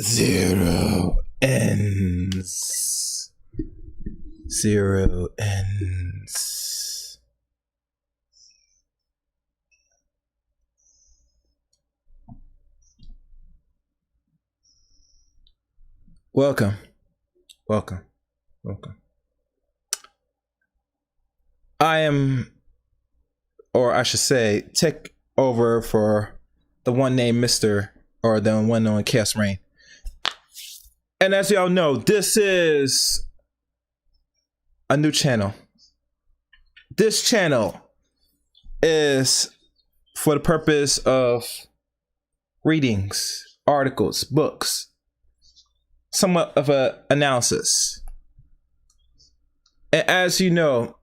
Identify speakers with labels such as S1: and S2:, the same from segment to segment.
S1: Zero ends. Zero ends. Welcome. Welcome. Welcome. I am, or I should say, take over for the one named Mr. or the one known Chaos Reign. And as y'all know, this is a new channel. This channel is for the purpose of readings, articles, books, somewhat of an analysis. And as you know,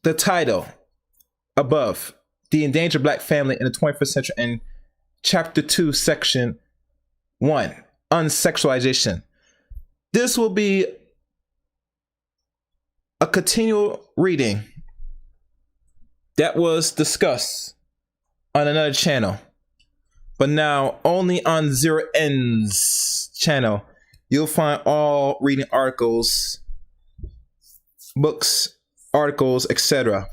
S1: the title above, The Endangered Black Family in the 21st Century, and Chapter 2, Section 1, Unisexualization. This will be a continual reading that was discussed on another channel, but now only on Zero Ends channel. You'll find all reading articles, books, articles, etc.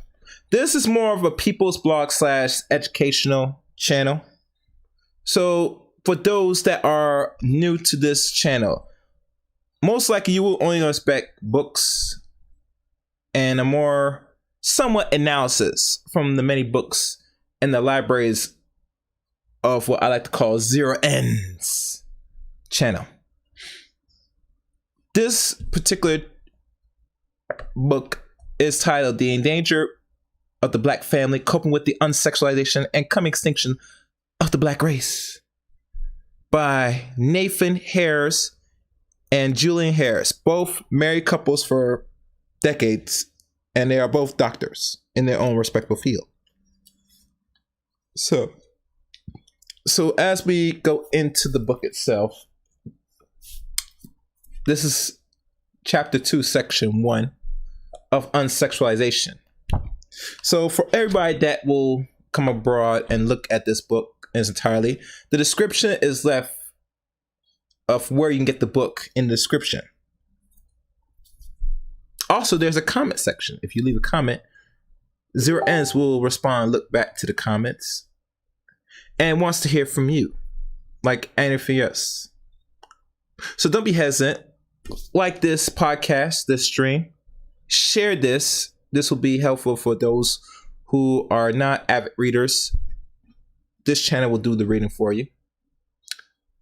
S1: This is more of a people's blog / educational channel. So for those that are new to this channel, most likely you will only expect books and a more somewhat analysis from the many books in the libraries of what I like to call Zero Ends channel. This particular book is titled The Endangered of the Black Family, Coping with the Unsexualization and Coming Extinction of the Black Race, by Nathan Harris and Julian Harris, both married couples for decades, and they are both doctors in their own respective field. So as we go into the book itself, this is Chapter 2, Section 1 of Unsexualization. So for everybody that will come abroad and look at this book in its entirety, the description is left of where you can get the book in the description. Also, there's a comment section. If you leave a comment, Zero Ends will respond, look back to the comments, and wants to hear from you, like anything else. So don't be hesitant. Like this podcast, this stream. Share this. This will be helpful for those who are not avid readers. This channel will do the reading for you.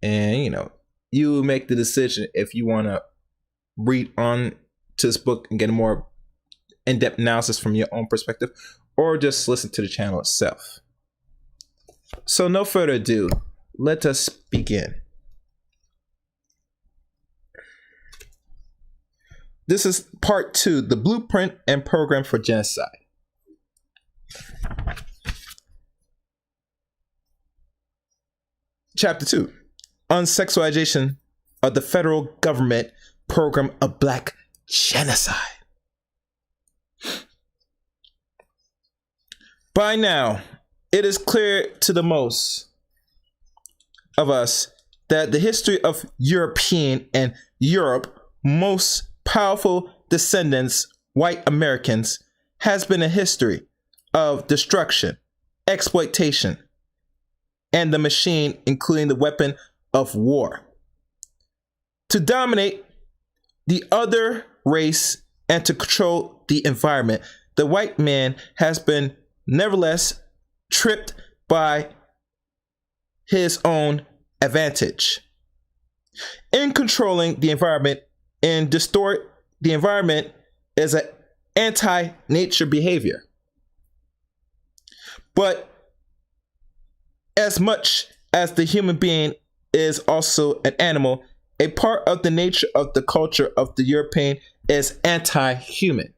S1: And, you make the decision if you want to read on to this book and get a more in-depth analysis from your own perspective, or just listen to the channel itself. So no further ado, let us begin. This is part 2, the blueprint and program for genocide. Chapter 2, Unsexualization of the Federal Government Program of Black Genocide. By now, it is clear to the most of us that the history of European and Europe most powerful descendants, white Americans, has been a history of destruction, exploitation, and the machine, including the weapon of war, to dominate the other race and to control the environment. The white man has been nevertheless tripped by his own advantage in controlling the environment and distort the environment is an anti-nature behavior. But as much as the human being is also an animal, a part of the nature of the culture of the European is anti-human.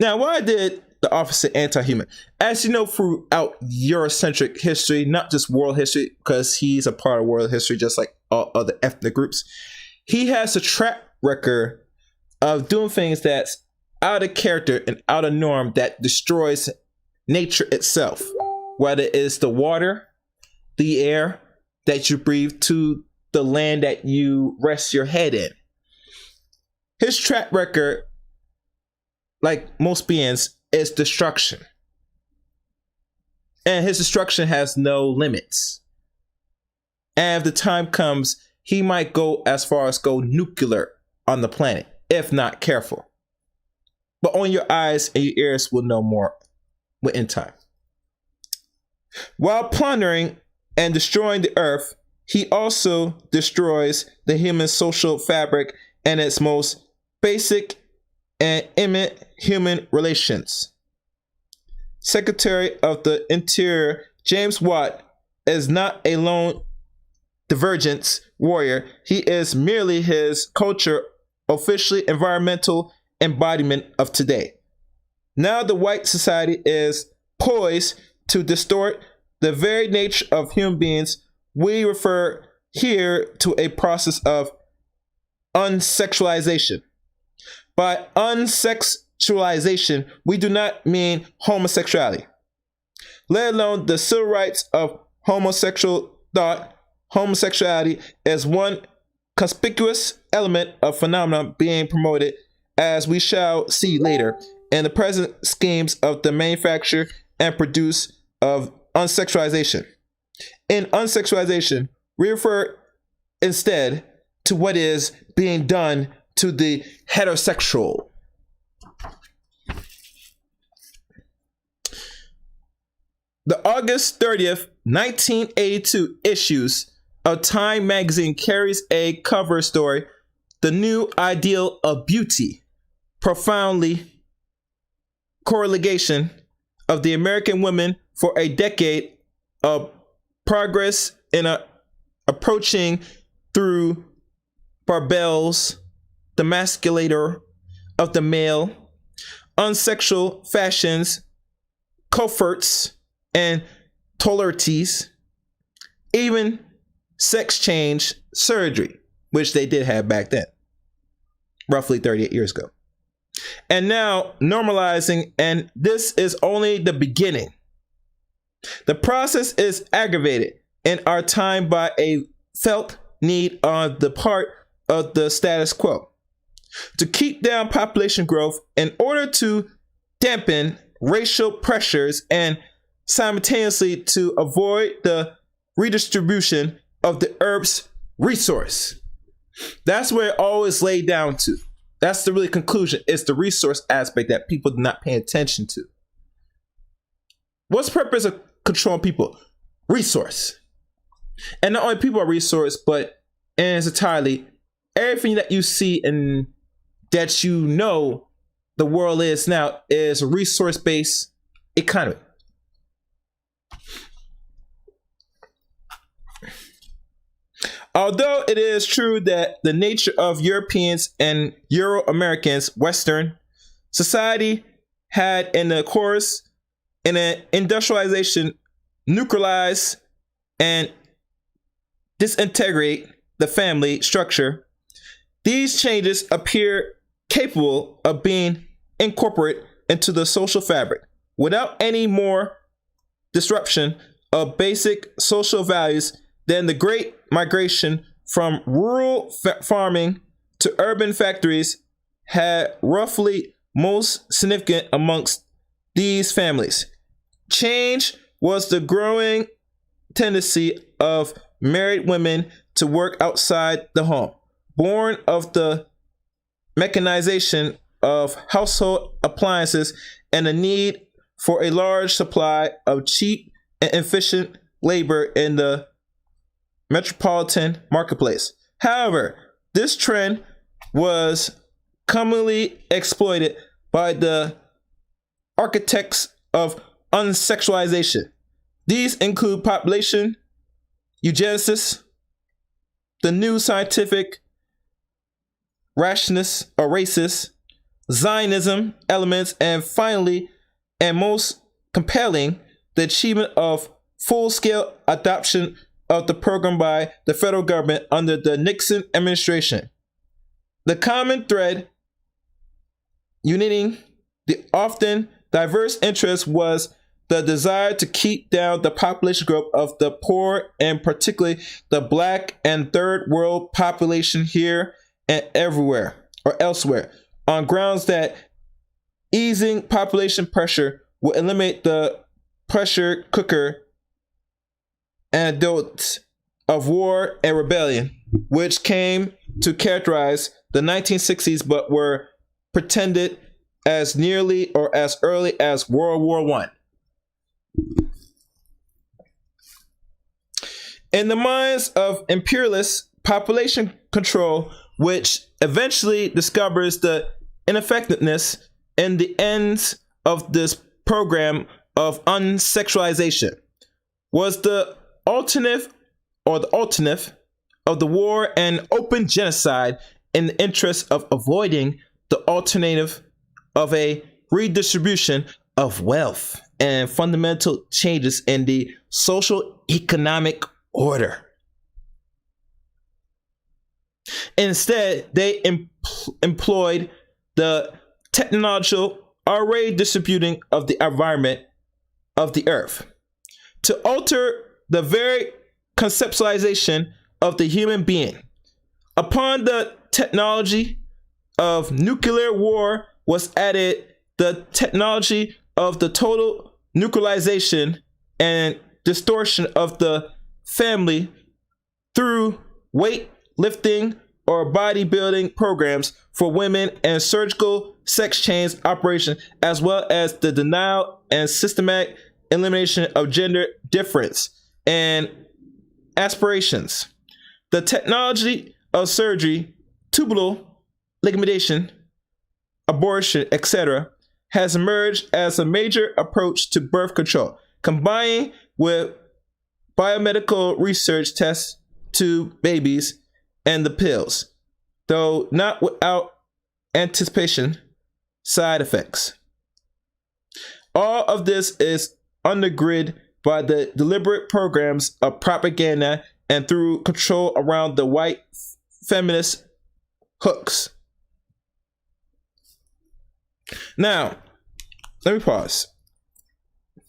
S1: Now, why did the opposite anti-human? As you know, throughout Eurocentric history, not just world history, because he's a part of world history just like all other ethnic groups, he has a track record of doing things that's out of character and out of norm that destroys nature itself, whether it's the water, the air that you breathe, to the land that you rest your head in. His track record, like most beings, is destruction. And his destruction has no limits. And if the time comes, he might go as far as go nuclear on the planet, if not careful. But only your eyes and your ears will know more in time. While plundering and destroying the earth, he also destroys the human social fabric and its most basic and intimate human relations. Secretary of the Interior James Watt is not a lone divergence warrior. He is merely his culture officially environmental embodiment of today. Now the white society is poised to distort the very nature of human beings. We refer here to a process of unsexualization. By unsexualization, we do not mean homosexuality, let alone the civil rights of homosexual thought. Homosexuality is one conspicuous element of phenomena being promoted, as we shall see later, in the present schemes of the manufacture and produce of unsexualization. In unsexualization, we refer instead to what is being done to the heterosexual. The August 30th, 1982 issues of Time magazine carries a cover story, "The New Ideal of Beauty, Profoundly Correlation of the American Women for a Decade of Progress in Approaching Through Barbells, the Masculator of the Male, Unsexual Fashions, Comforts, and Tolerities, even sex change surgery," which they did have back then, roughly 38 years ago. And now normalizing, and this is only the beginning. The process is aggravated in our time by a felt need on the part of the status quo to keep down population growth in order to dampen racial pressures and simultaneously to avoid the redistribution of the Earth's resource. That's where it always laid down to. That's the really conclusion. It's the resource aspect that people do not pay attention to. What's the purpose of controlling people? Resource. And not only people are resource, but in its entirety, everything that you see and that you know the world is now is a resource-based economy. Although it is true that the nature of Europeans and Euro-Americans, Western society had in the course in an industrialization nuclearize and disintegrate the family structure, these changes appear capable of being incorporated into the social fabric without any more disruption of basic social values than the great migration from rural farming to urban factories had roughly most significant amongst these families. Change was the growing tendency of married women to work outside the home, born of the mechanization of household appliances and the need for a large supply of cheap and efficient labor in the metropolitan marketplace. However, this trend was commonly exploited by the architects of unsexualization. These include population eugenesis, the new scientific rationalists or racists, Zionism elements, and finally, and most compelling, the achievement of full-scale adoption of the program by the federal government under the Nixon administration. The common thread uniting the often diverse interests was the desire to keep down the population growth of the poor, and particularly the black and third world population here and everywhere or elsewhere, on grounds that easing population pressure will eliminate the pressure cooker anecdotes of war and rebellion, which came to characterize the 1960s but were pretended as nearly or as early as World War I. In the minds of imperialists, population control, which eventually discovers the ineffectiveness and the ends of this program of unsexualization, was the alternative of the war and open genocide in the interest of avoiding the alternative of a redistribution of wealth and fundamental changes in the social economic order. Instead, they employed the technological already distributing of the environment of the earth to alter the very conceptualization of the human being. Upon the technology of nuclear war was added the technology of the total nuclearization and distortion of the family through weight lifting or bodybuilding programs for women and surgical sex change operation, as well as the denial and systematic elimination of gender difference and aspirations. The technology of surgery, tubal ligamentation, abortion, etc., has emerged as a major approach to birth control, combining with biomedical research tests to babies and the pills, though not without anticipation side effects. All of this is undergirded by the deliberate programs of propaganda and through control around the white feminist hooks. Now, let me pause.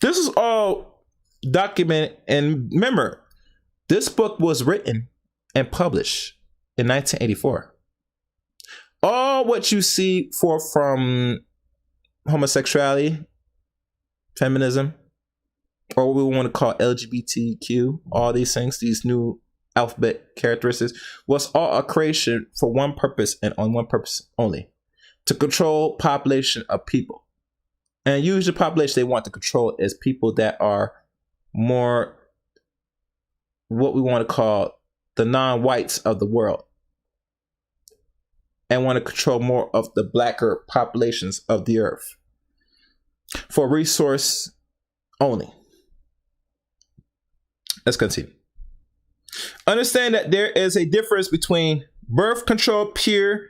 S1: This is all documented, and remember, this book was written and published in 1984. All what you see from homosexuality, feminism, or what we want to call LGBTQ, all these things, these new alphabet characteristics, was all a creation for one purpose and on one purpose only: to control population of people. And usually the population they want to control is people that are more what we want to call the non-whites of the world, and want to control more of the blacker populations of the earth for resource only. Let's continue. Understand that there is a difference between birth control peer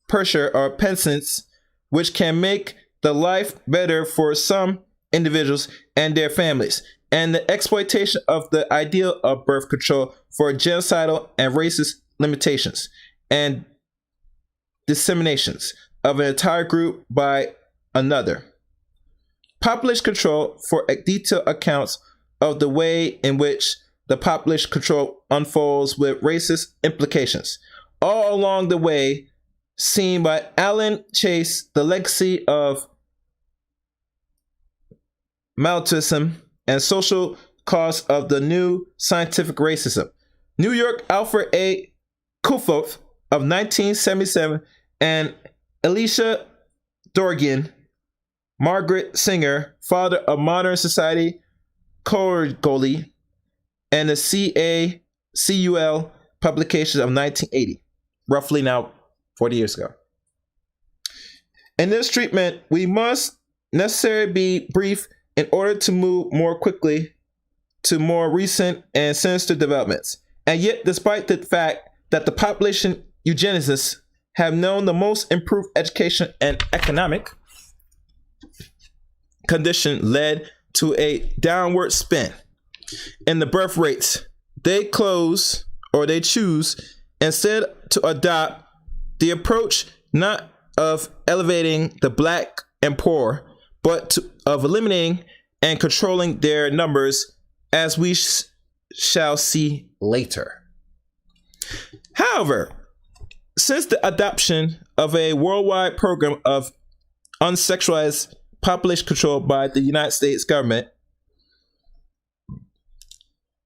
S1: pressure or penance, which can make the life better for some individuals and their families, and the exploitation of the ideal of birth control for genocidal and racist limitations and disseminations of an entire group by another. Population control for detailed accounts of the way in which the population control unfolds with racist implications. All along the way, seen by Alan Chase, the legacy of Malthusism and social cause of the new scientific racism. New York, Alfred A. Kufoth of 1977 and Elisha Dorgan, Margaret Singer, father of modern society, Corgoli, and the CACUL publications of 1980, roughly now 40 years ago. In this treatment, we must necessarily be brief in order to move more quickly to more recent and sinister developments. And yet, despite the fact that the population eugenicists have known the most improved education and economic condition led to a downward spin in the birth rates, they choose instead to adopt the approach not of elevating the black and poor, but of eliminating and controlling their numbers, as we shall see later. However, since the adoption of a worldwide program of unsexualized population control by the United States government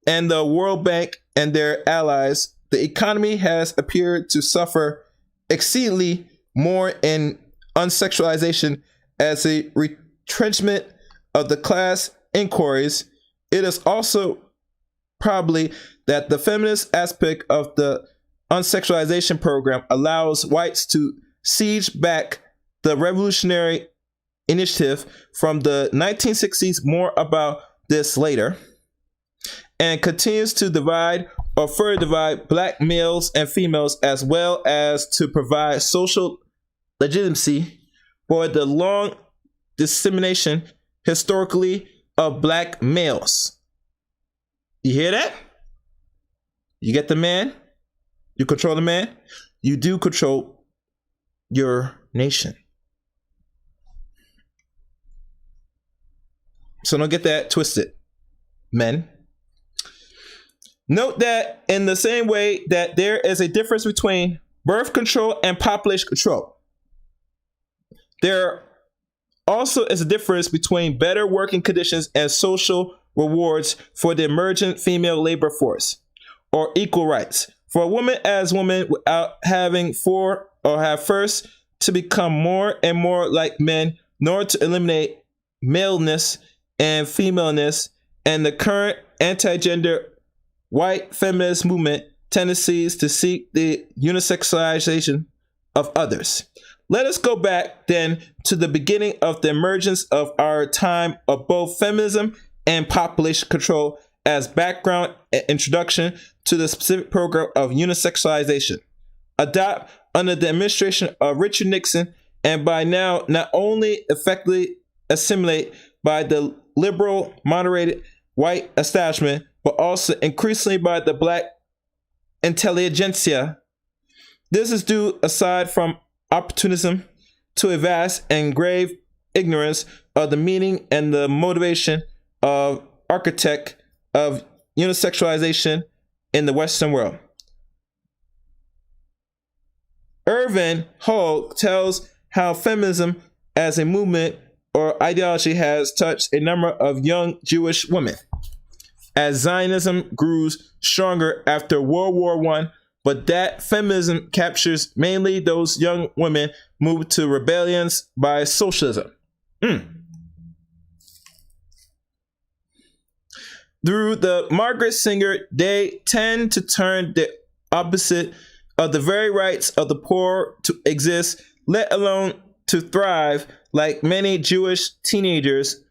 S1: and the World Bank and their allies, the economy has appeared to suffer exceedingly more in unsexualization as a retrenchment of the class inquiries. It is also probably that the feminist aspect of the unsexualization program allows whites to siege back the revolutionary initiative from the 1960s. More about this later. And continues to divide or further divide black males and females, as well as to provide social legitimacy for the long dissemination historically of black males. You hear that? You get the man? You control the man? You do control your nation. So don't get that twisted, men. Note that in the same way that there is a difference between birth control and population control, there also is a difference between better working conditions and social rewards for the emergent female labor force, or equal rights. For a woman as woman without having have first to become more and more like men, nor to eliminate maleness and femaleness and the current anti-gender white feminist movement tendencies to seek the unisexualization of others. Let us go back then to the beginning of the emergence of our time of both feminism and population control as background and introduction to the specific program of unisexualization, adopted under the administration of Richard Nixon, and by now not only effectively assimilated by the liberal, moderated white establishment, but also increasingly by the black intelligentsia. This is due, aside from opportunism, to a vast and grave ignorance of the meaning and the motivation of architect of unisexualization in the Western world. Irvin Hogue tells how feminism as a movement or ideology has touched a number of young Jewish women as Zionism grew stronger after World War I, but that feminism captures mainly those young women moved to rebellions by socialism. Through the Margaret Sanger, they tend to turn the opposite of the very rights of the poor to exist, let alone to thrive, like many Jewish teenagers.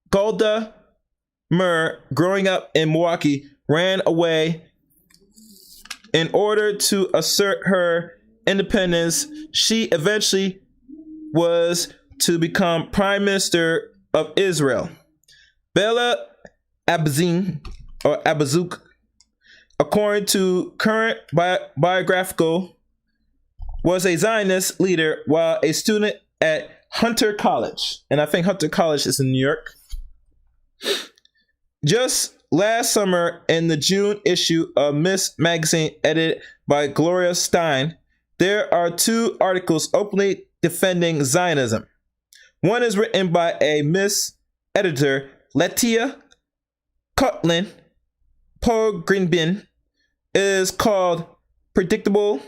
S1: Golda Meir, growing up in Milwaukee, ran away in order to assert her independence. She eventually was to become Prime Minister of Israel. Bella Abazuk, according to current biographical, was a Zionist leader while a student at Hunter College. And I think Hunter College is in New York. Just last summer, in the June issue of Miss Magazine, edited by Gloria Stein, there are two articles openly defending Zionism. One is written by a Miss editor, Letia Cotlin Pogrinbin. It is called Predictable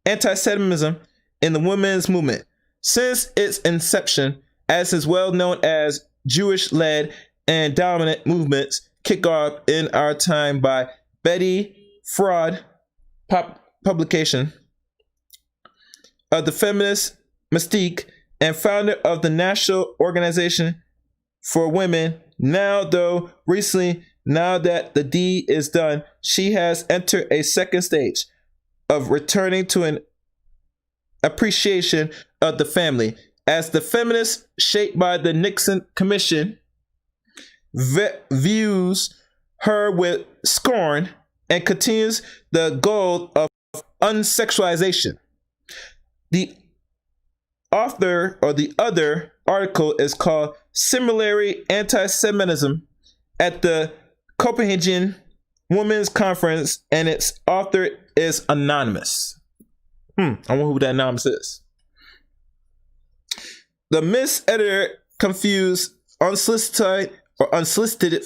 S1: Anti-Semitism in the Women's Movement. Since its inception, as is well known as Jewish-led and dominant movements kick off in our time by Betty Fraud publication of the feminist mystique and founder of the National Organization for Women. Now, though, recently, now that the deed is done, she has entered a second stage of returning to an appreciation of the family as the feminist shaped by the Nixon Commission views her with scorn and continues the goal of unsexualization. The author or the other article is called similarly anti-Semitism at the Copenhagen Women's Conference, and its author is anonymous. I wonder who that anonymous is. The Miss Editor confused unsolicited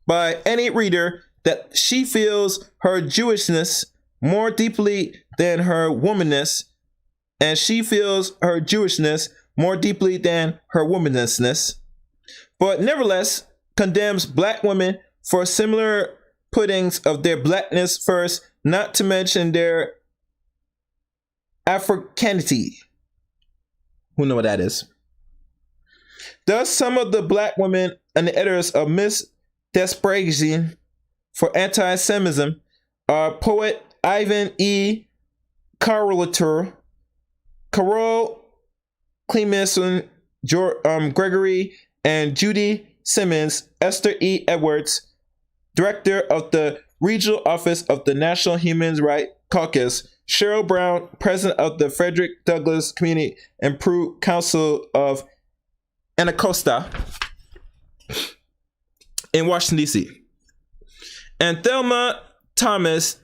S1: by any reader that she feels her Jewishness more deeply than her womanness, and she feels her Jewishness more deeply than her womanlessness, but nevertheless condemns black women for similar puttings of their blackness first, not to mention their Africanity. Who know what that is? Thus, some of the black women and the editors of Miss Desperation for anti-Semitism are poet Ivan E. Carolator, Carol Clemenson, Gregory, and Judy Simmons, Esther E. Edwards, Director of the Regional Office of the National Human Rights Caucus, Cheryl Brown, President of the Frederick Douglass Community Improvement Council of Anacostia in Washington, D.C., and Thelma Thomas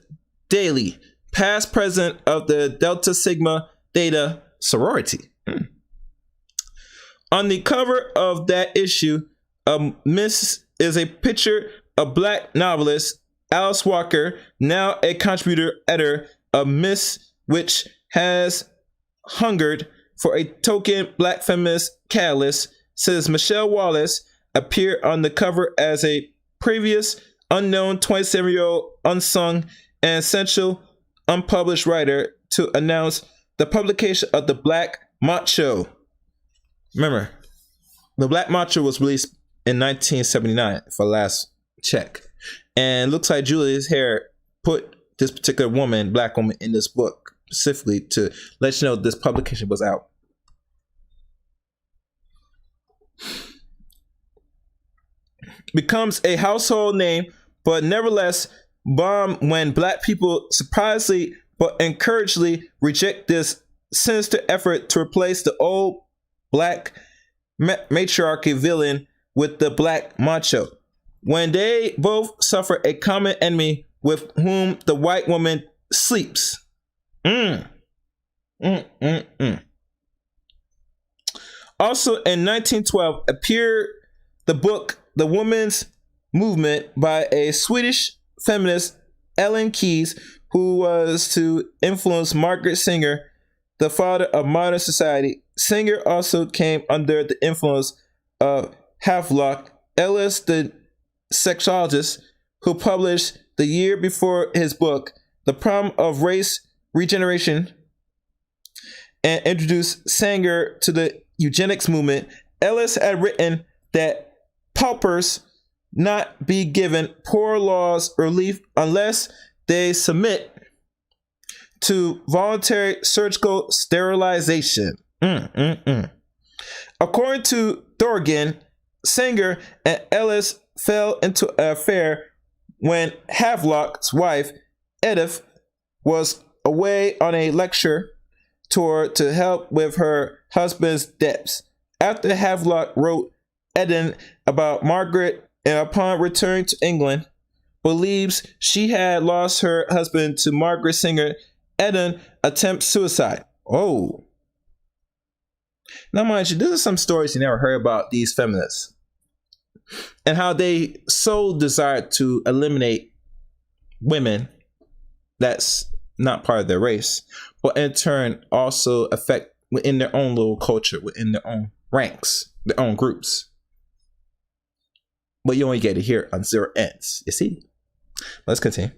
S1: Daly, past president of the Delta Sigma Theta sorority. On the cover of that issue, Miss is a picture of black novelist Alice Walker, now a contributor editor of Miss, which has hungered for a token black feminist catalyst since Michelle Wallace appeared on the cover as a previous unknown 27-year-old unsung and essential unpublished writer to announce the publication of the Black Macho. Remember, the Black Macho was released in 1979 for last check. And looks like Julius Hare put this particular woman, black woman, in this book specifically to let you know this publication was out. Becomes a household name, but nevertheless bombed when black people surprisingly but encouragingly reject this sinister effort to replace the old black matriarchy villain with the black macho, when they both suffer a common enemy with whom the white woman sleeps. Also in 1912 appeared the book The Woman's Movement by a Swedish feminist, Ellen Keyes, who was to influence Margaret Sanger, the father of modern society. Sanger also came under the influence of Havelock Ellis, the sexologist, who published the year before his book, The Problem of Race Regeneration, and introduced Sanger to the eugenics movement. Ellis had written that paupers not be given poor laws relief unless they submit to voluntary surgical sterilization. According to Thorgan, Sanger and Ellis fell into an affair when Havelock's wife, Edith, was away on a lecture tour to help with her husband's debts. After Havelock wrote Eden about Margaret, and upon returning to England, believes she had lost her husband to Margaret Sanger, Eden attempts suicide. Oh. Now, mind you, these are some stories you never heard about these feminists and how they so desired to eliminate women that's not part of their race, but in turn also affect within their own little culture, within their own ranks, their own groups. But you only get it here on Zero Ends. You see? Let's continue.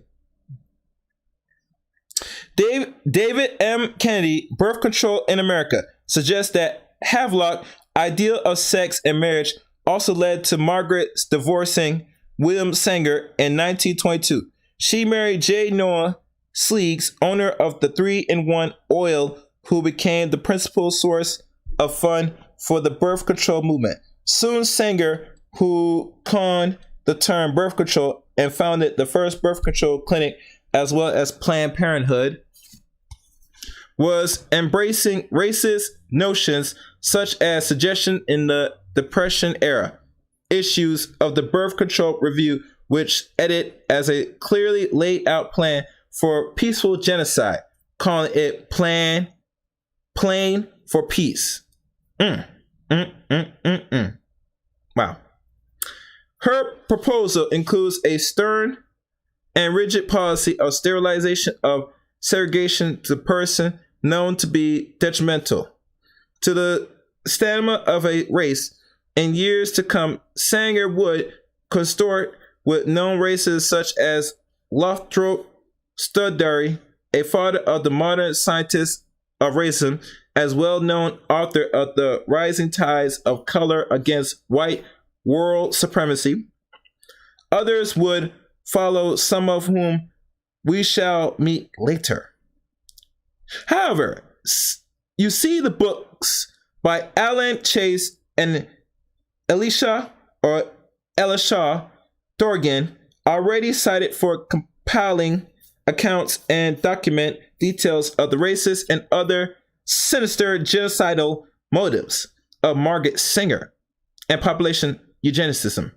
S1: David M. Kennedy, Birth Control in America, suggests that Havelock's ideal of sex and marriage also led to Margaret's divorcing William Sanger in 1922. She married J. Noah Sleegs, owner of the 3-in-1 oil, who became the principal source of fund for the birth control movement. Soon Sanger, who coined the term birth control and founded the first birth control clinic as well as Planned Parenthood, was embracing racist notions such as suggestion in the Depression era issues of the Birth Control Review, which edit as a clearly laid out plan for peaceful genocide, calling it Plain for Peace. Wow. Her proposal includes a stern and rigid policy of sterilization of segregation to person known to be detrimental to the stamina of a race. In years to come, Sanger would consort with known races such as Lothrop Studary, a father of the modern scientist of racism, as well-known author of The Rising Tides of Color Against White World Supremacy. Others would follow, some of whom we shall meet later. However, you see the books by Alan Chase and Elisha Dorgan, already cited for compiling accounts and document details of the racist and other sinister genocidal motives of Margaret Sanger and population eugenicism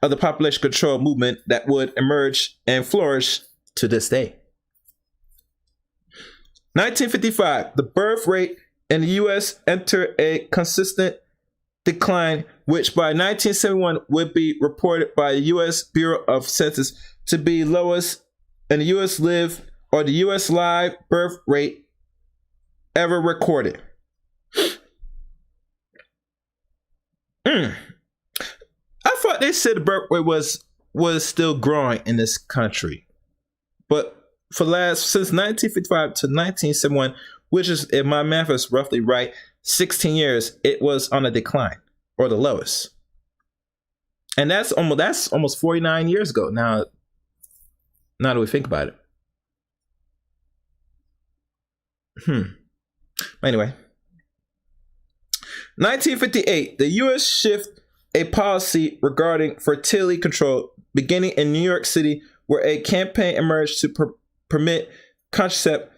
S1: of the population control movement that would emerge and flourish to this day. 1955, the birth rate in the U.S. entered a consistent decline, which by 1971 would be reported by the U.S. Bureau of Census to be lowest in the U.S. live birth rate ever recorded. I thought they said the birth rate was still growing in this country, but since 1955 to 1971, which is, if my math is roughly right, 16 years, it was on a decline, or the lowest. And that's almost 49 years ago. Now that we think about it. Anyway. 1958, the U.S. shift a policy regarding fertility control, beginning in New York City, where a campaign emerged to permit contraceptive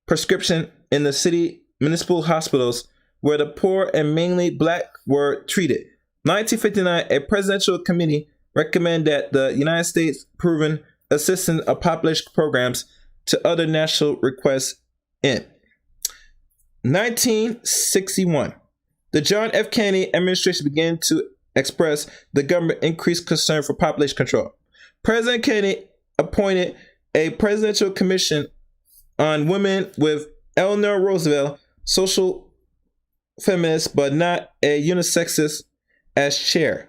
S1: prescription in the city municipal hospitals where the poor and mainly black were treated. 1959, a presidential committee recommended that the United States proven assistance of population programs to other national requests in. 1961, the John F. Kennedy administration began to express the government increased concern for population control. President Kennedy appointed a presidential commission on women with Eleanor Roosevelt, social feminist but not a unisexist, as chair.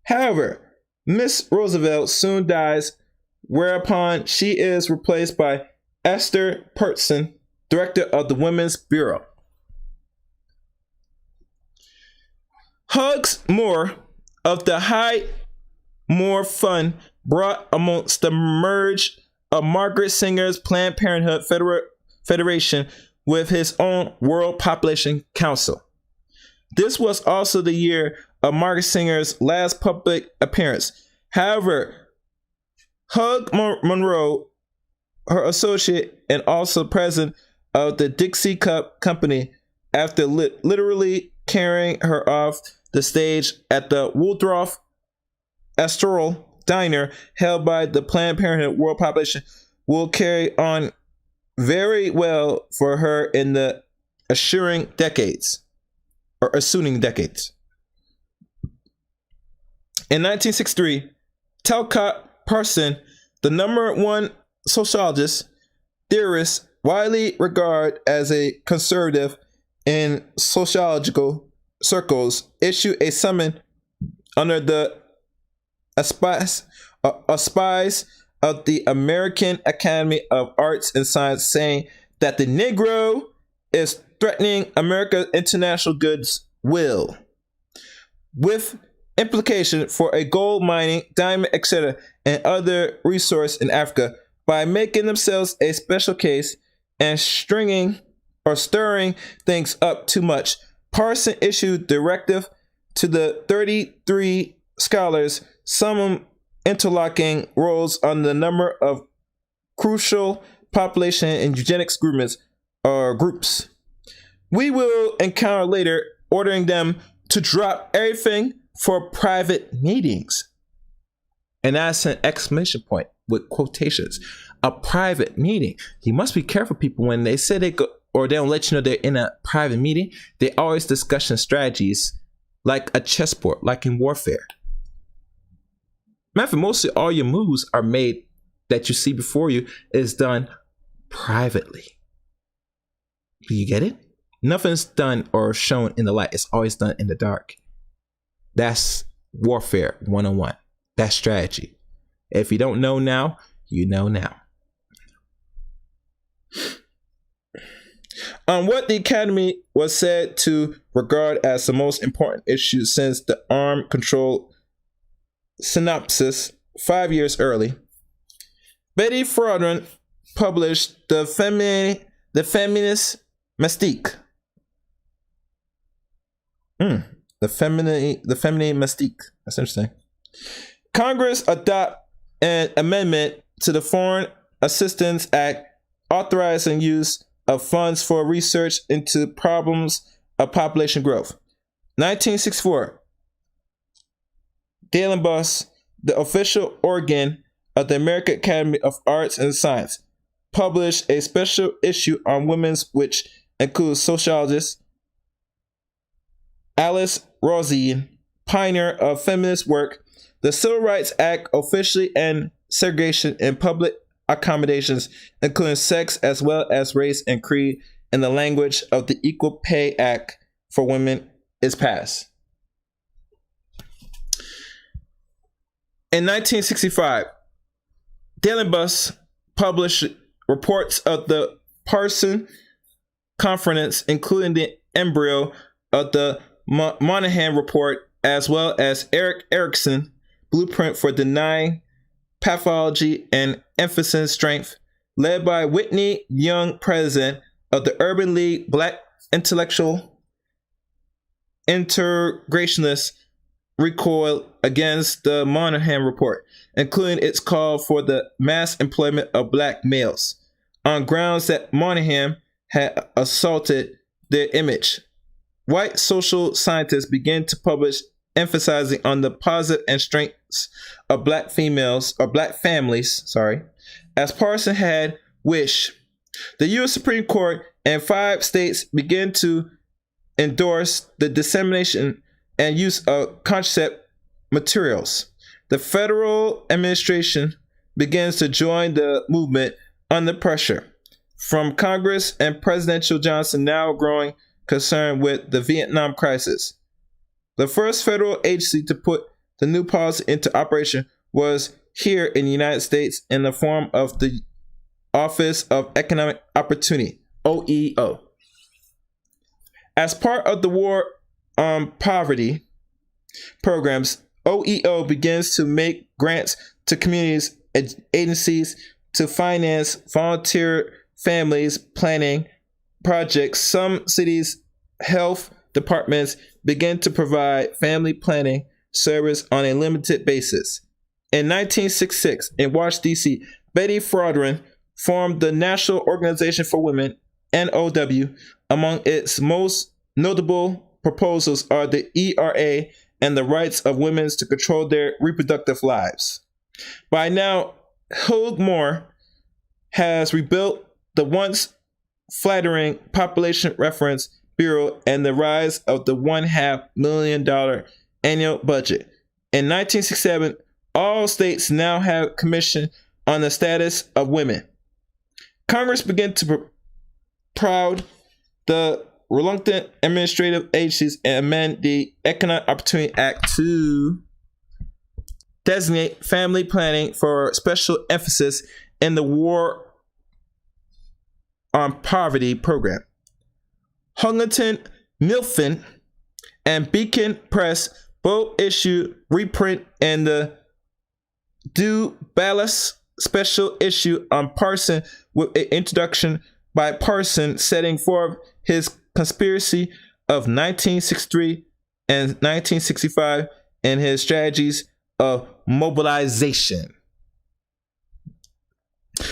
S1: However, Miss Roosevelt soon dies, whereupon she is replaced by Esther Pertson, director of the Women's Bureau. Hugs Moore of the High Moore Fund brought amongst the merge of Margaret Sanger's Planned Parenthood Federation with his own World Population Council. This was also the year of Margaret Sanger's last public appearance. However, Hugh Monroe, her associate and also president of the Dixie Cup Company, after literally carrying her off the stage at the Waldorf Astoria diner held by the Planned Parenthood World Population, will carry on very well for her in the ensuing decades. In 1963, Talcott Parson, the #1 sociologist, theorist, widely regarded as a conservative in sociological circles, issued a summons under the auspices of the American Academy of Arts and Science, saying that the Negro is threatening America's international goods will, with implication for a gold mining, diamond, etc., and other resource in Africa, by making themselves a special case and stirring things up too much. Parson issued directive to the 33 scholars, some interlocking roles on the number of crucial population and eugenics groups we will encounter later, ordering them to drop everything for private meetings. And that's an exclamation point with quotations. A private meeting. You must be careful, people, when they say they go, or they don't let you know they're in a private meeting, they always discussing strategies like a chessboard, like in warfare. Matter of fact, mostly all your moves are made that you see before you is done privately. Do you get it? Nothing's done or shown in the light. It's always done in the dark. That's warfare 101. That's strategy. If you don't know now, you know now. On what the Academy was said to regard as the most important issue since the arms control synopsis 5 years early, Betty Fraudoin published the Feminist Mystique. The feminine mystique. That's interesting. Congress adopted an amendment to the Foreign Assistance Act authorizing use of funds for research into problems of population growth. 1964. Bus, the official organ of the American Academy of Arts and Science, published a special issue on women's, which includes sociologist Alice Rosien, pioneer of feminist work. The Civil Rights Act officially ends segregation in public accommodations, including sex as well as race and creed, in the language of the Equal Pay Act for women is passed. In 1965, Bus published reports of the Parson Conference, including the embryo of the Moynihan Report, as well as Erik Erikson Blueprint for Denying Pathology and Emphasizing Strength, led by Whitney Young, president of the Urban League Black Intellectual Integrationists, recoiled against the Moynihan Report, including its call for the mass employment of black males, on grounds that Moynihan had assaulted their image. White social scientists began to publish emphasizing on the positive and strengths of black females, or black families, as Parson had wished. The U.S. Supreme Court and 5 states began to endorse the dissemination and use of contraceptive materials. The federal administration begins to join the movement under pressure from Congress and Presidential Johnson, now growing concern with the Vietnam crisis. The first federal agency to put the new policy into operation was here in the United States in the form of the Office of Economic Opportunity, OEO. As part of the War on Poverty programs, OEO begins to make grants to communities and agencies to finance volunteer families planning projects. Some cities' health departments begin to provide family planning service on a limited basis. In 1966, in Washington, D.C., Betty Fraudoin formed the National Organization for Women, NOW. Among its most notable proposals are the ERA and the rights of women to control their reproductive lives. By now, Hildmore has rebuilt the once flattering Population Reference Bureau and the rise of the $500 million annual budget. In 1967, all states now have commission on the status of women. Congress began to proud the reluctant administrative agencies and amend the Economic Opportunity Act to designate family planning for special emphasis in the War on Poverty program. Huntington Milford and Beacon Press both issued reprint in the Du Ballas special issue on Parson, with an introduction by Parson setting forth his conspiracy of 1963 and 1965 and his strategies of mobilization.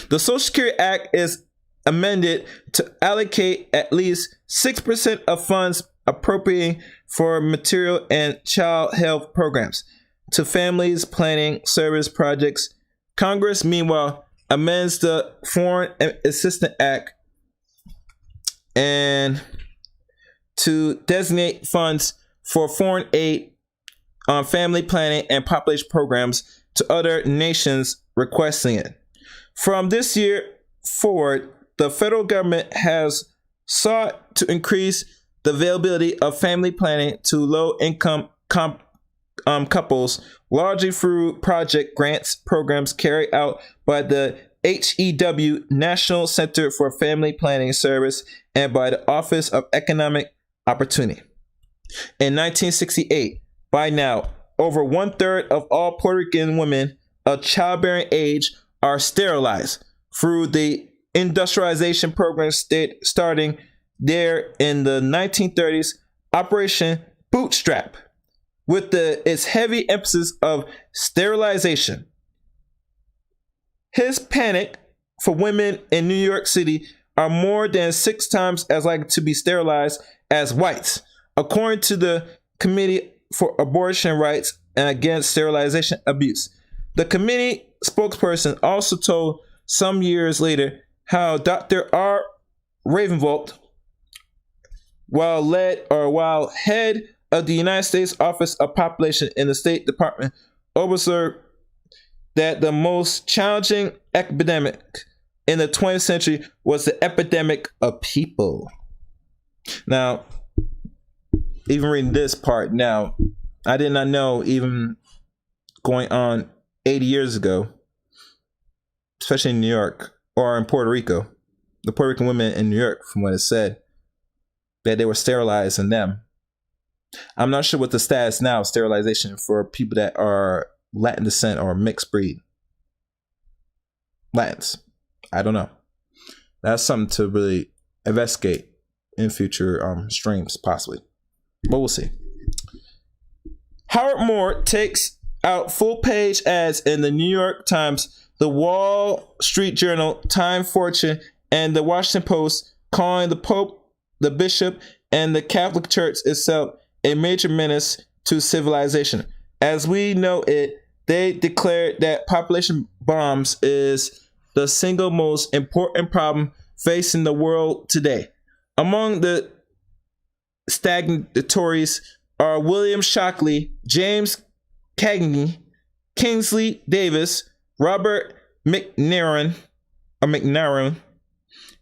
S1: The Social Security Act is amended to allocate at least 6% of funds appropriating for material and child health programs to families planning service projects. Congress, meanwhile, amends the Foreign Assistance Act and to designate funds for foreign aid on family planning and population programs to other nations requesting it. From this year forward, the federal government has sought to increase the availability of family planning to low-income couples, largely through project grants programs carried out by the HEW National Center for Family Planning Service and by the Office of Economic Opportunity. In 1968, by now, over 1/3 of all Puerto Rican women of childbearing age are sterilized through the industrialization program starting there in the 1930s, Operation Bootstrap, with its heavy emphasis of sterilization. His panic for women in New York City are more than 6 times as likely to be sterilized as whites, according to the Committee for Abortion Rights and Against Sterilization Abuse. The committee spokesperson also told some years later how Dr. R. Ravenvolt, while head of the United States Office of Population in the State Department, observed that the most challenging epidemic in the 20th century was the epidemic of people. Now, even reading this part now, I did not know, even going on 80 years ago, especially in New York or in Puerto Rico, the Puerto Rican women in New York, from what it said, that they were sterilized in them. I'm not sure what the status now of sterilization for people that are Latin descent or mixed breed Latins. I don't know. That's something to really investigate in future streams, possibly. But we'll see. Howard Moore takes out full-page ads in the New York Times, the Wall Street Journal, Time Fortune, and the Washington Post, calling the Pope, the Bishop, and the Catholic Church itself a major menace to civilization. As we know it, they declared that population bombs is the single most important problem facing the world today. Among the stagnatories are William Shockley, James Cagney, Kingsley Davis, Robert McNairn,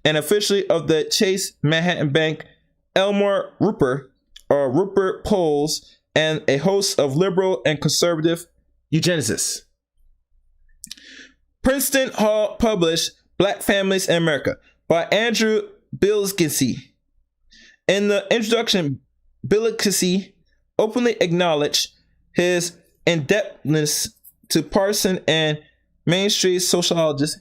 S1: and officially of the Chase Manhattan Bank, Elmore Rupert Poles, and a host of liberal and conservative eugenicists. Princeton Hall published Black Families in America by Andrew Bilsgesy. In the introduction, Bilsgesy openly acknowledged his indebtedness to partisan and mainstream sociologists.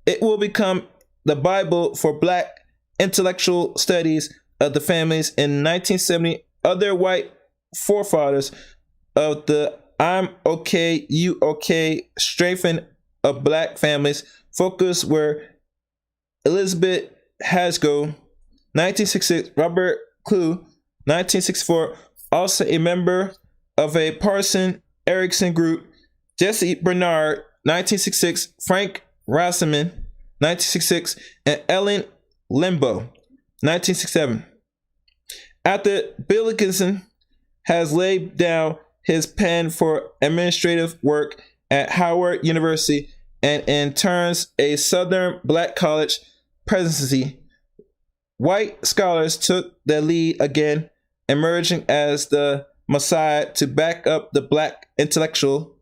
S1: It will become the Bible for Black intellectual studies of the families. In 1970, other white forefathers of the I'm okay, you okay strengthening of Black families focus were Elizabeth Hasgo, 1966, Robert Clue, 1964, also a member of a Parson Erickson group, Jesse Bernard, 1966, Frank Rasselman, 1966, and Ellen Limbo, 1967. After Billikenson has laid down his pen for administrative work at Howard University and in turns a Southern Black college presidency, white scholars took the lead again, emerging as the messiah to back up the Black intellectual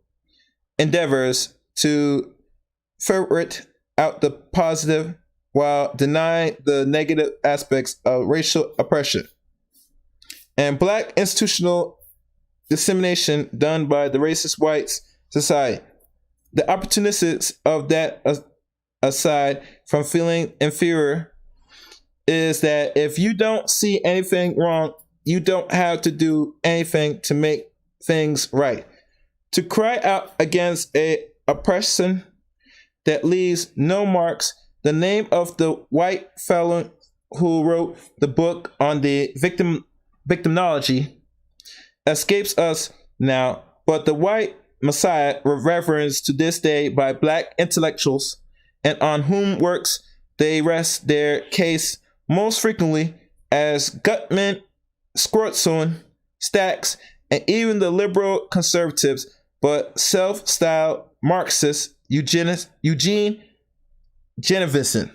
S1: endeavors to ferret out the positive while denying the negative aspects of racial oppression and Black institutional dissemination done by the racist white society. The opportunists of that aside from feeling inferior is that if you don't see anything wrong, you don't have to do anything to make things right. To cry out against a oppression that leaves no marks, the name of the white fellow who wrote the book on the victim victimology escapes us now, but the white Messiah reverenced to this day by black intellectuals, and on whom works they rest their case most frequently as Gutman, Squartson, Stacks, and even the liberal conservatives, but self-styled Marxist Eugene Genevieve.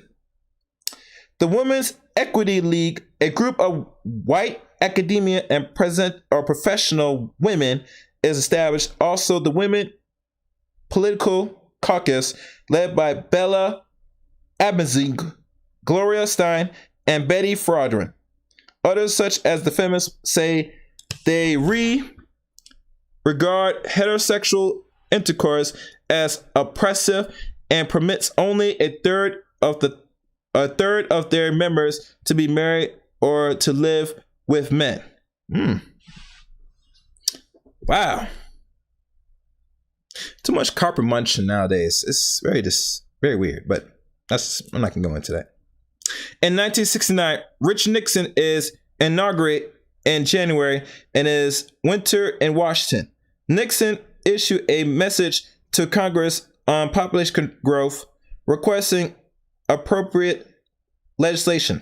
S1: The Women's Equity League, a group of white academia and professional women, is established. Also, the Women Political Caucus, led by Bella Abzug, Gloria Stein, and Betty Frauds. Others, such as the feminists, say they regard heterosexual intercourse as oppressive and permits only a third of their members to be married or to live with men. Wow. Too much carpet munching nowadays. It's very weird, but I'm not gonna go into that. In 1969, Richard Nixon is inaugurated in January and is winter in Washington. Nixon issued a message to Congress on population growth, requesting appropriate legislation.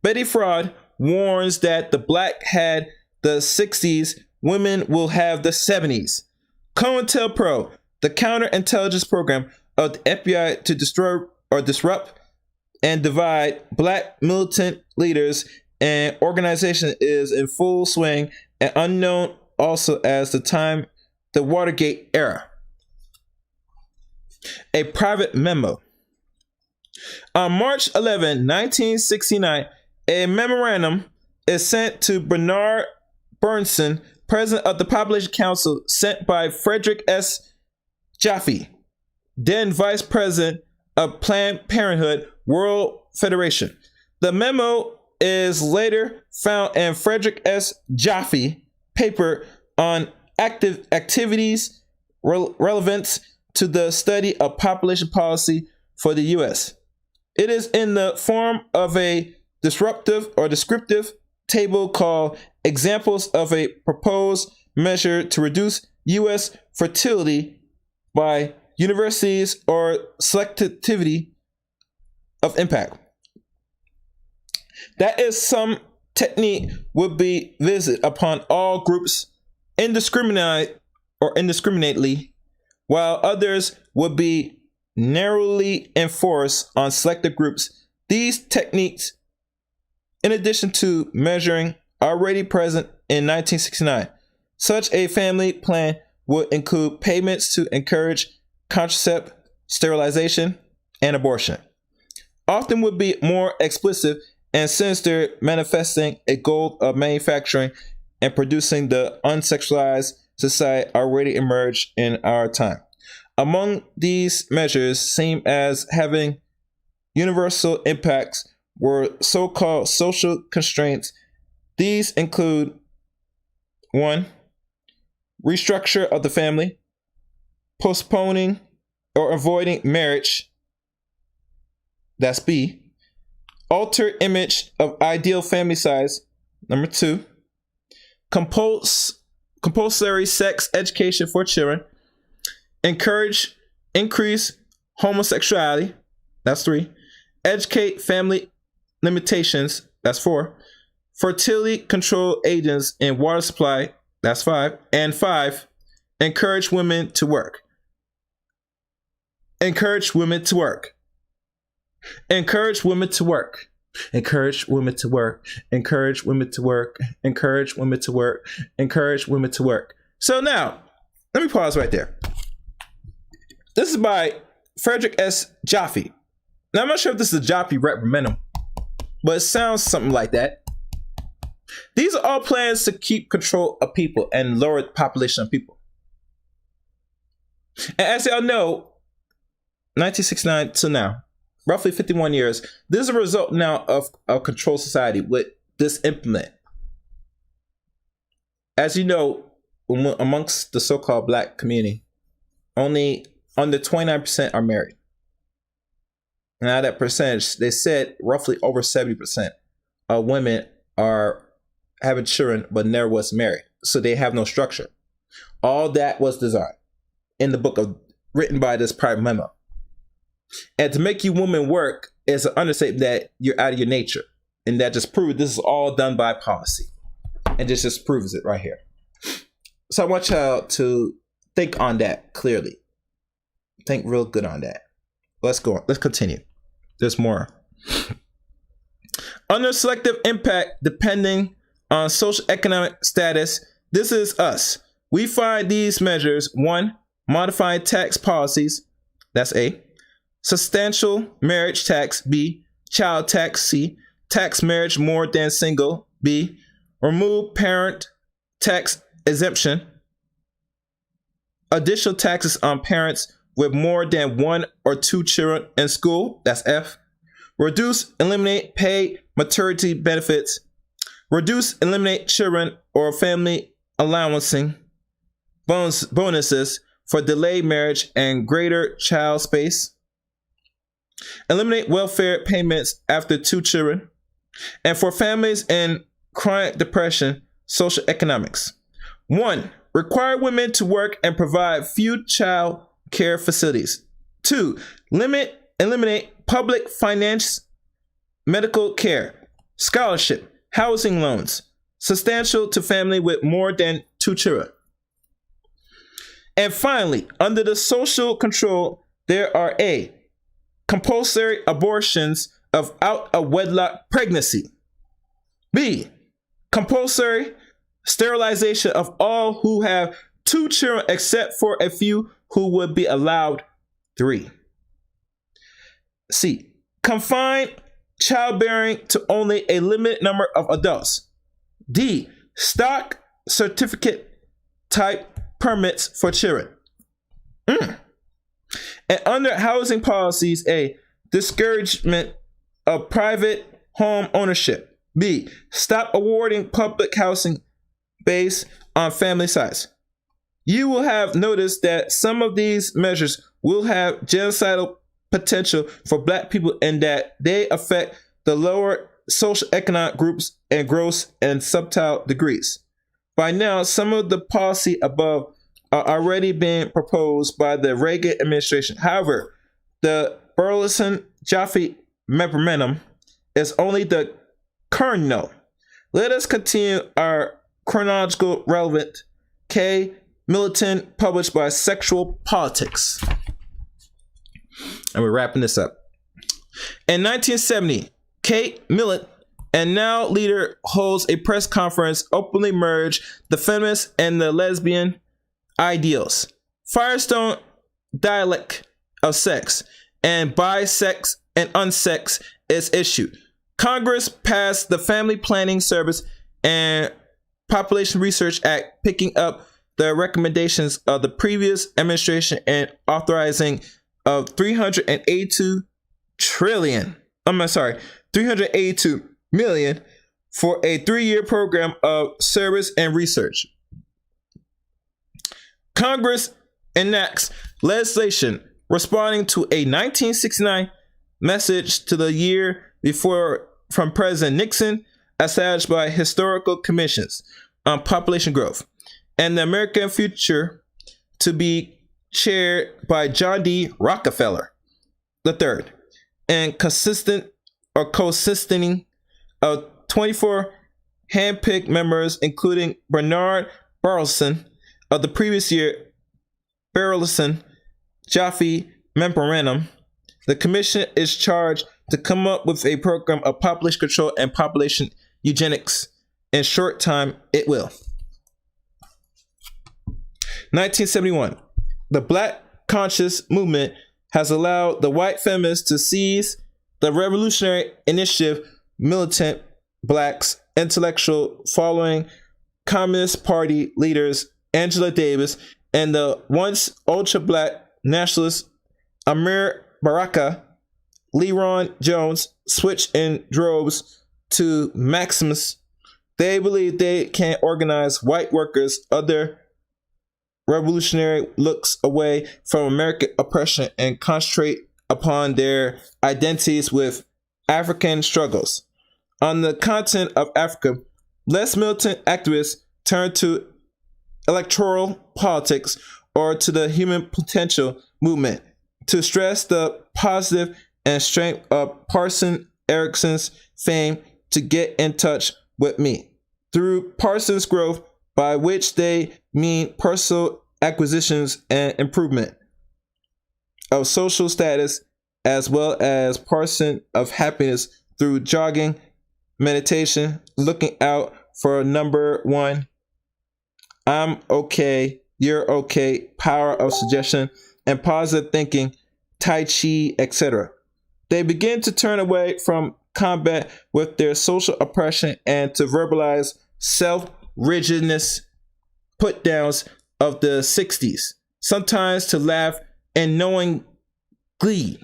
S1: Betty Frauds warns that the black had the 60s, women will have the 70s. COINTELPRO, the counterintelligence program of the FBI to disrupt and divide black militant leaders and organization, is in full swing and unknown also as the Watergate era. A private memo. On March 11, 1969, a memorandum is sent to Bernard Bernson, president of the Population Council, sent by Frederick S. Jaffe, then vice president of Planned Parenthood World Federation. The memo is later found in Frederick S. Jaffe paper on activities relevant to the study of population policy for the U.S. It is in the form of a descriptive table called Examples of a Proposed Measure to Reduce U.S. Fertility by Universities or Selectivity of Impact. That is some technique would be visited upon all groups indiscriminately, while others would be narrowly enforced on selected groups. These techniques, in addition to measuring already present in 1969, such a family plan would include payments to encourage contraceptive, sterilization, and abortion. Often would be more explicit and sinister, manifesting a goal of manufacturing and producing the unsexualized society already emerged in our time. Among these measures seem as having universal impacts were so-called social constraints. These include 1. Restructure of the family, postponing or avoiding marriage. That's B. Alter image of ideal family size. Number 2. Compulsory sex education for children. Increase homosexuality. That's 3. Educate family limitations. That's 4. Fertility control agents in water supply. That's 5. And 5. Encourage women to work. Encourage women to work. Encourage women to work. Encourage women to work. Encourage women to work. Encourage women to work. Encourage women to work. So now, let me pause right there. This is by Frederick S. Jaffe. Now, I'm not sure if this is a Jaffe referendum, but it sounds something like that. These are all plans to keep control of people and lower the population of people. And as y'all know, 1969 to now, roughly 51 years, this is a result now of control society with this implement. As you know, amongst the so-called black community, only under 29% are married. Now that percentage, they said roughly over 70% of women having children but never was married. So they have no structure. All that was designed in the book written by this private memo. And to make you women work is an understatement that you're out of your nature. And that just proves this is all done by policy. And this just proves it right here. So I want y'all to think on that clearly. Think real good on that. Let's go on. Let's continue. There's more. Under selective impact, depending on social economic status, this is us. We find these measures: 1, modifying tax policies, that's A; substantial marriage tax, B; child tax, C; tax marriage more than single, B; remove parent tax exemption; additional taxes on parents with more than 1 or 2 children in school, that's F; reduce, eliminate paid maternity benefits; reduce, eliminate children or family allowancing bonuses for delayed marriage and greater child space; eliminate welfare payments after 2 children; and for families in chronic depression, social economics. 1, require women to work and provide few child care facilities. 2, eliminate public finance medical care, scholarship, housing loans, substantial to family with more than 2 children. And finally, under the social control, there are A, compulsory abortions of out of wedlock pregnancy; B, compulsory sterilization of all who have 2 children except for a few who would be allowed 3. C, confine childbearing to only a limited number of adults. D, stock certificate type permits for children. And under housing policies, A, discouragement of private home ownership. B, stop awarding public housing based on family size. You will have noticed that some of these measures will have genocidal potential for Black people in that they affect the lower socioeconomic groups in gross and subtle degrees. By now, some of the policy above are already being proposed by the Reagan administration. However, the Burleson-Jaffe memorandum is only the kernel. Let us continue our chronological relevant K. Militant, published by Sexual Politics. And we're wrapping this up. In 1970, Kate Millett, and now leader, holds a press conference openly merge the feminist and the lesbian ideals. Firestone dialect of sex and bisex and unsex is issued. Congress passed the Family Planning Service and Population Research Act, picking up the recommendations of the previous administration and authorizing of 382 million for a 3-year program of service and research. Congress enacts legislation responding to a 1969 message to the year before from President Nixon, established by historical commissions on population growth and the American future, to be chaired by John D. Rockefeller III, and consisting of 24 handpicked members, including Bernard Burleson of the previous year Burleson-Jaffe memorandum. The commission is charged to come up with a program of population control and population eugenics. In short time, it will. 1971. The Black conscious movement has allowed the white feminists to seize the revolutionary initiative. Militant Blacks intellectual following Communist Party leaders Angela Davis and the once ultra-Black nationalist Amir Baraka, Leron Jones switch in droves to Maximus. They believe they can organize white workers, other revolutionary looks away from American oppression, and concentrate upon their identities with African struggles. On the continent of Africa, Less militant activists turn to electoral politics or to the human potential movement to stress the positive and strength of Parson Erickson's fame to get in touch with me. Through Parsons' growth, by which they mean personal acquisitions and improvement of social status, as well as Parson of happiness through jogging, meditation, looking out for number one, I'm okay, you're okay, power of suggestion, and positive thinking, Tai Chi, etc. They begin to turn away from combat with their social oppression and to verbalize self-rigidness put downs of the 60s, sometimes to laugh in knowing glee.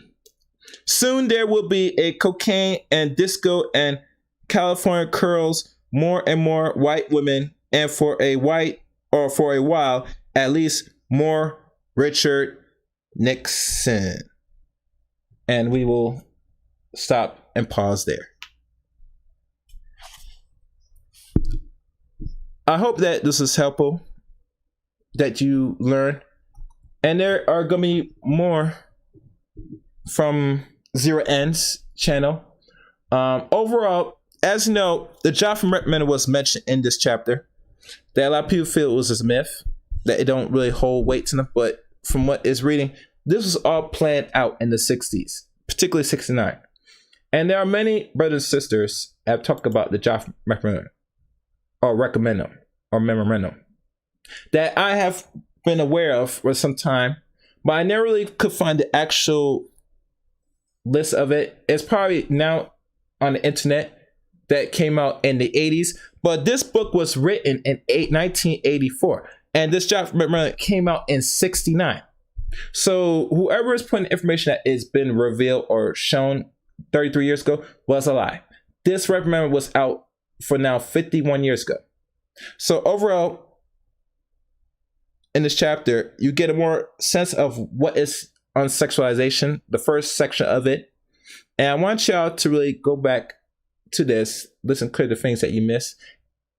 S1: Soon there will be a cocaine and disco and California curls, more and more white women, and for a while, at least more Richard Nixon. And we will stop and pause there. I hope that this is helpful, that you learn. And there are going to be more from Zero Ends channel. Overall, as you know, the job from reprimand was mentioned in this chapter. That a lot of people feel it was a myth, that it don't really hold weight to them. But from what is reading, this was all planned out in the 60s, particularly 69. And there are many brothers and sisters that have talked about the job reprimand or recommendum or memorandum that I have been aware of for some time, but I never really could find the actual list of it. It's probably now on the internet, that came out in the 80s, but this book was written in 1984, and this job memorandum came out in 69. So whoever is putting information that has been revealed or shown 33 years ago was a lie. This reprimand was out for now 51 years ago. So overall, in this chapter, you get a more sense of what is unsexualization, the first section of it. And I want y'all to really go back to this, listen clear to things that you missed.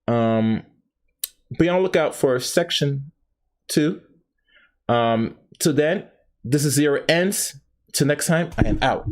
S1: Be on the lookout for section 2. Till then, this is Zero Ends. Till next time, I am out.